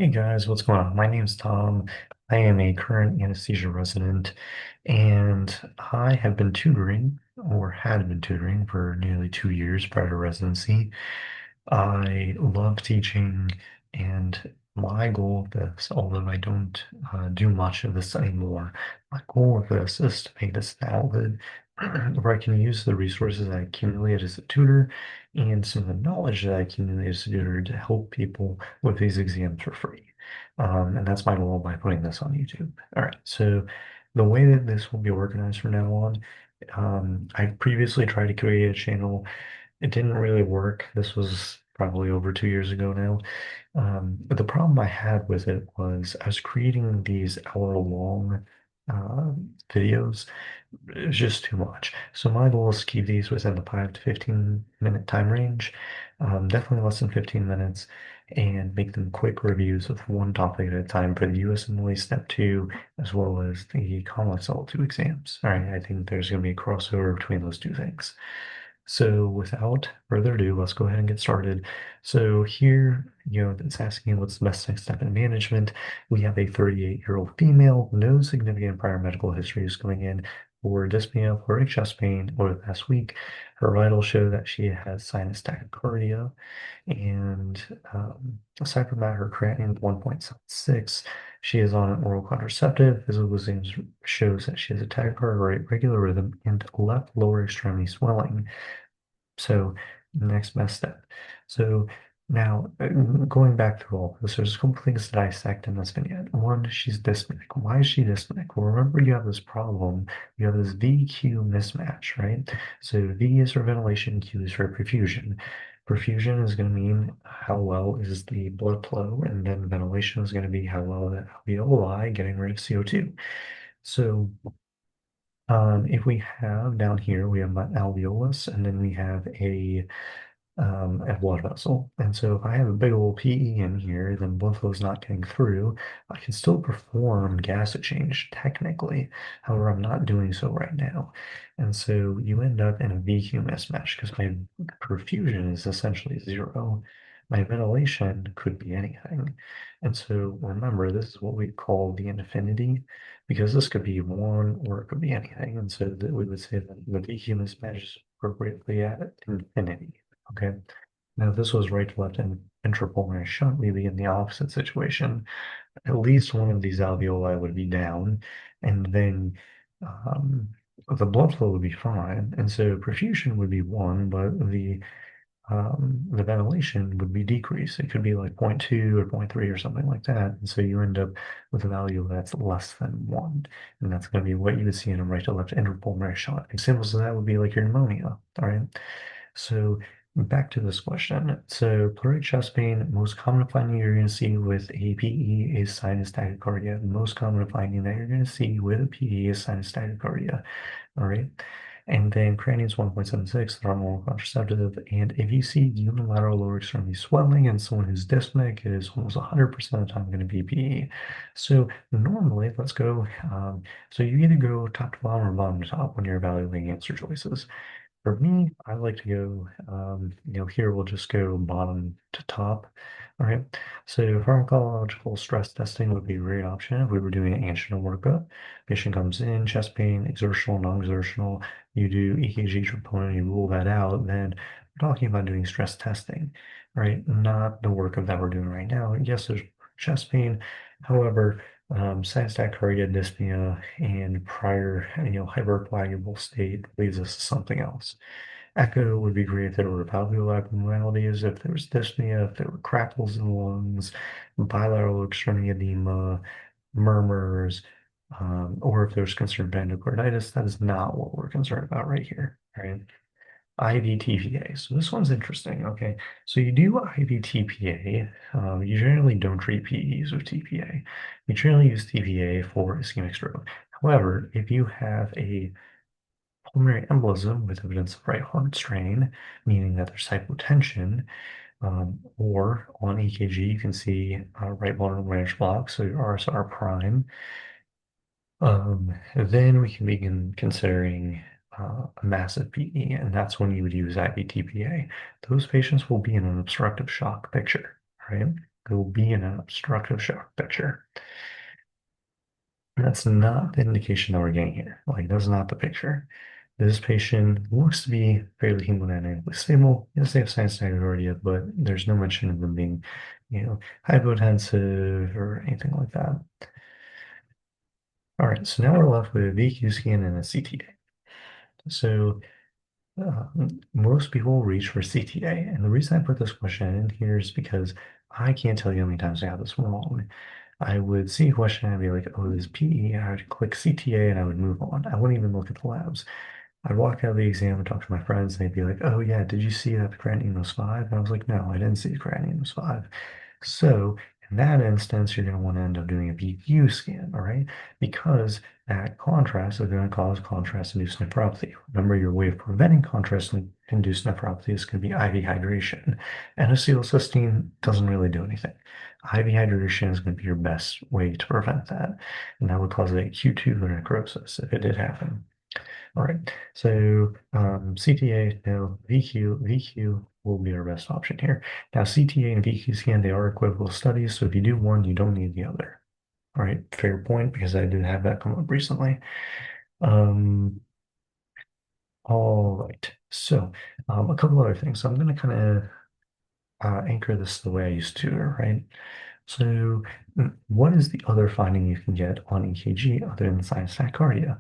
Hey guys, what's going on? My name's Tom. I am a current anesthesia resident, and I have been tutoring, or had been tutoring, for nearly 2 years prior to residency. I love teaching, and my goal with this, although I don't do much of this anymore, my goal with this is to make this an outlet where I can use the resources I accumulated as a tutor and some of the knowledge that I accumulated as a tutor to help people with these exams for free. And that's my goal by putting this on YouTube. All right, so the way that this will be organized from now on, I previously tried to create a channel. It didn't really work. This was probably over 2 years ago now. But the problem I had with it was I was creating these hour-long uh, videos. It was just too much. So my goal is to keep these within the 5 to 15-minute time range, definitely less than 15 minutes, and make them quick reviews of one topic at a time for the USMLE Step 2, as well as the Complex Level 2 exams. All right, I think there's going to be a crossover between those two things. So without further ado, let's go ahead and get started. So here, it's asking what's the best next step in management. We have a 38-year-old female, no significant prior medical history is coming in for dyspnea, pleuritic chest pain over the past week. Her vitals show that she has sinus tachycardia, and aside from that, her creatinine is 1.76. She is on an oral contraceptive. Physical exams shows that she has a tachycardia regular rhythm and left lower extremity swelling. So next best step. So now going back through all this, there's a couple things to dissect in this vignette. One, she's dyspneic. Why is she dyspneic? Well, remember you have this problem. You have this VQ mismatch, right? So V is for ventilation, Q is for perfusion. Perfusion is going to mean how well is the blood flow, and then ventilation is going to be how well the alveoli getting rid of CO2. So if we have down here, we have an alveolus, and then we have a blood vessel. And so if I have a big old PE in here, then blood flow is not getting through. I can still perform gas exchange technically. However, I'm not doing so right now. And so you end up in a VQ mismatch because my perfusion is essentially zero. My ventilation could be anything. And so remember, this is what we call the infinity, because this could be one or it could be anything. And so that we would say that the VQ mismatch is appropriately at infinity. Okay. Now, if this was right to left and intrapulmonary shunt, we'd be in the opposite situation. At least one of these alveoli would be down, and then um, the blood flow would be fine. And so perfusion would be one, but the ventilation would be decreased. It could be like 0.2 or zero point 0.3 or something like that. And so you end up with a value that's less than one. And that's going to be what you would see in a right to left intrapulmonary shunt. Examples of that would be like your pneumonia. All right. So back to this question. So pleuritic chest pain, most common finding you're going to see with a PE is sinus tachycardia. The most common finding that you're going to see with a PE is sinus tachycardia. All right. And then creatinine is 1.76, they're on oral contraceptive. And if you see unilateral lower extremity swelling in someone who's dyspneic, it is almost 100% of the time going to be PE. So normally, let's go. So you either go top to bottom or bottom to top when you're evaluating answer choices. For me, I like to go, here we'll just go bottom to top. All right. So pharmacological stress testing would be a great option if we were doing an angina workup. Patient comes in, chest pain, exertional, non-exertional. You do EKG troponin, you rule that out. Then we're talking about doing stress testing, right? Not the workup that we're doing right now. Yes, there's chest pain. However, sinus tachycardia, dyspnea, and prior, hypercoagulable state leads us to something else. Echo would be great if there were valvular abnormalities, if there was dyspnea, if there were crackles in the lungs, bilateral extremity edema, murmurs, or if there's concerned endocarditis. That is not what we're concerned about right here, right? IVTPA. So this one's interesting. Okay, so you do IVTPA. You generally don't treat PEs with TPA. You generally use TPA for ischemic stroke. However, if you have a pulmonary embolism with evidence of right heart strain, meaning that there's hypotension, or on EKG, you can see right bundle branch block, so your RSR prime. Then we can begin considering a massive PE, and that's when you would use IVTPA. Those patients will be in an obstructive shock picture, right? it will be an obstructive shock picture. That's not the indication that we're getting here. Like, that's not the picture. This patient looks to be fairly hemodynamically stable. Yes, they have sinus tachycardia, but there's no mention of them being, hypotensive or anything like that. All right, so now we're left with a VQ scan and a CTA. So uh, most people reach for CTA, and the reason I put this question in here is because I can't tell you how many times I got this wrong. I would see a question and I'd be like, oh, this is PE. I would click CTA and I would move on. I wouldn't even look at the labs. I'd walk out of the exam and talk to my friends, and they'd be like, oh, yeah, did you see that the creatinine was 5? And I was like, no, I didn't see the creatinine was 5. So in that instance, you're going to want to end up doing a VQ scan, all right? Because that contrast is going to cause contrast-induced nephropathy. Remember, your way of preventing contrast-induced nephropathy is going to be IV hydration. And acetylcysteine doesn't really do anything. IV hydration is going to be your best way to prevent that. And that would cause a Q2 necrosis if it did happen. All right, so CTA, no, VQ will be our best option here. Now, CTA and VQ scan, they are equivocal studies, so if you do one, you don't need the other. All right, fair point, because I did have that come up recently. Um, all right, so a couple other things. So I'm going to kind of anchor this the way I used to, right? So what is the other finding you can get on EKG other than sinus tachycardia?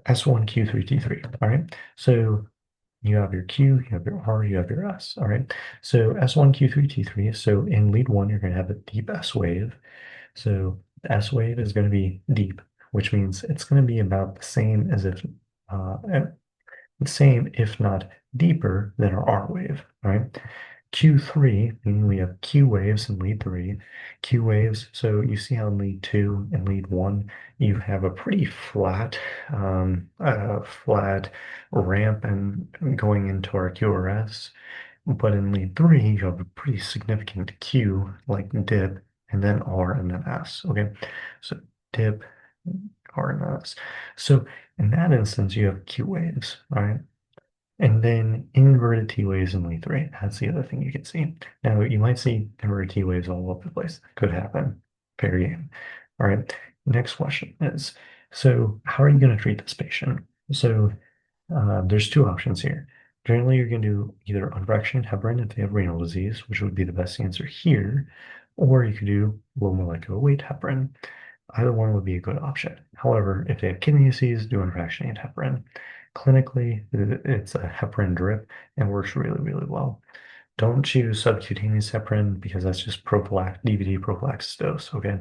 S1Q3T3, all right? So you have your Q, you have your R, you have your S, all right? So S1Q3T3, so in lead one, you're going to have a deep S wave. So the S wave is going to be deep, which means it's going to be about the same as if, the same if not deeper than our R wave, all right? Q3, meaning we have Q waves in lead three, Q waves. So you see how in lead two and lead one, you have a pretty flat ramp and going into our QRS. But in lead three, you have a pretty significant Q, like dip, and then R and then S. Okay, so dip, R and S. So in that instance, you have Q waves, all right? And then inverted T waves in lead three. That's the other thing you can see. Now, you might see inverted T waves all over the place. Could happen. Fair game. All right. Next question is, so how are you going to treat this patient? So there's two options here. Generally, you're going to do either unfractionated heparin if they have renal disease, which would be the best answer here, or you could do low molecular weight heparin. Either one would be a good option. However, if they have kidney disease, do unfractionated heparin. Clinically, it's a heparin drip and works really, really well. Don't choose subcutaneous heparin because that's just DVD prophylaxis dose. Okay,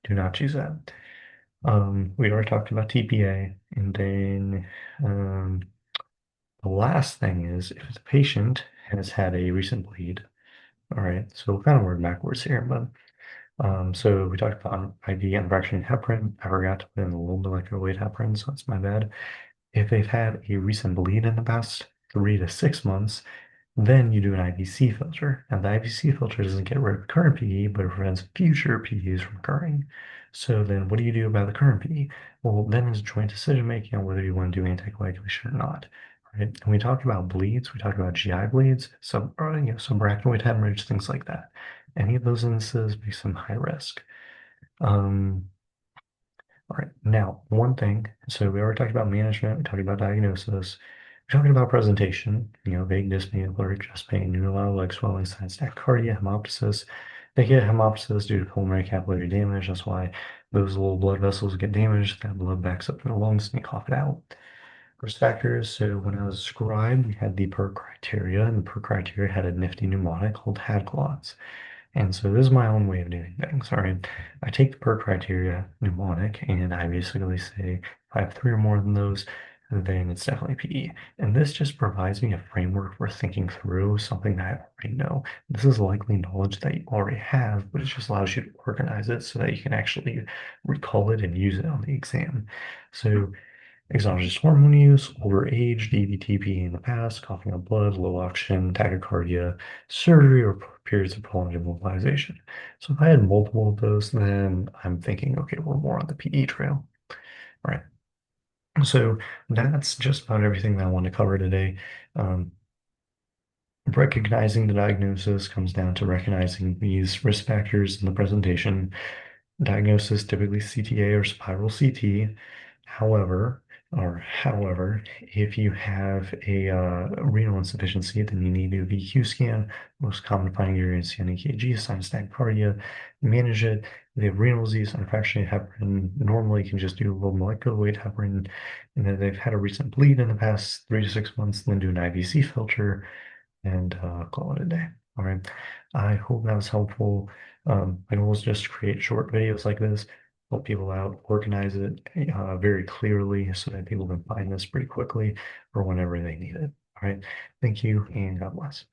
do not choose that. We already talked about TPA, and then the last thing is if the patient has had a recent bleed. All right, so we'll kind of work backwards here, but so we talked about IV and fractionated heparin. I forgot to put in the low molecular weight heparin, so that's my bad. If they've had a recent bleed in the past 3 to 6 months, then you do an IVC filter. And the IVC filter doesn't get rid of current PE, but it prevents future PEs from occurring. So then what do you do about the current PE? Well, then it's joint decision making on whether you want to do anticoagulation or not. Right? And we talked about bleeds, we talked about GI bleeds, subarachnoid hemorrhage, things like that. Any of those instances makes them high risk. Um, all right, now one thing. So we already talked about management, we talked about diagnosis, we're talking about presentation, vague dyspnea, blurry chest pain, unilateral leg swelling, sinus tachycardia, hemoptysis. They get hemoptysis due to pulmonary capillary damage. That's why those little blood vessels get damaged. That blood backs up in the lungs and they cough it out. Risk factors. So when I was a scribe, we had the PER criteria, and the PER criteria had a nifty mnemonic called had clots. And so this is my own way of doing things. All right. I take the PER criteria mnemonic and I basically say if I have three or more than those, then it's definitely PE. And this just provides me a framework for thinking through something that I already know. This is likely knowledge that you already have, but it just allows you to organize it so that you can actually recall it and use it on the exam. So exogenous hormone use, older age, DVTP in the past, coughing up blood, low oxygen, tachycardia, surgery, or periods of prolonged immobilization. So if I had multiple of those, then I'm thinking, okay, we're more on the PE trail. All right. So that's just about everything that I want to cover today. Um, Recognizing the diagnosis comes down to recognizing these risk factors in the presentation. Diagnosis, typically CTA or spiral CT. However, if you have a renal insufficiency, then you need a VQ scan. Most common finding area is an EKG, sinus tachycardia. Manage it. They have renal disease, unfractionated heparin. Normally, you can just do low molecular weight heparin, and then they've had a recent bleed in the past 3 to 6 months. Then do an IVC filter and call it a day. All right. I hope that was helpful. My goal is just to create short videos like this, help people out, organize it very clearly so that people can find this pretty quickly for whenever they need it. All right. Thank you and God bless.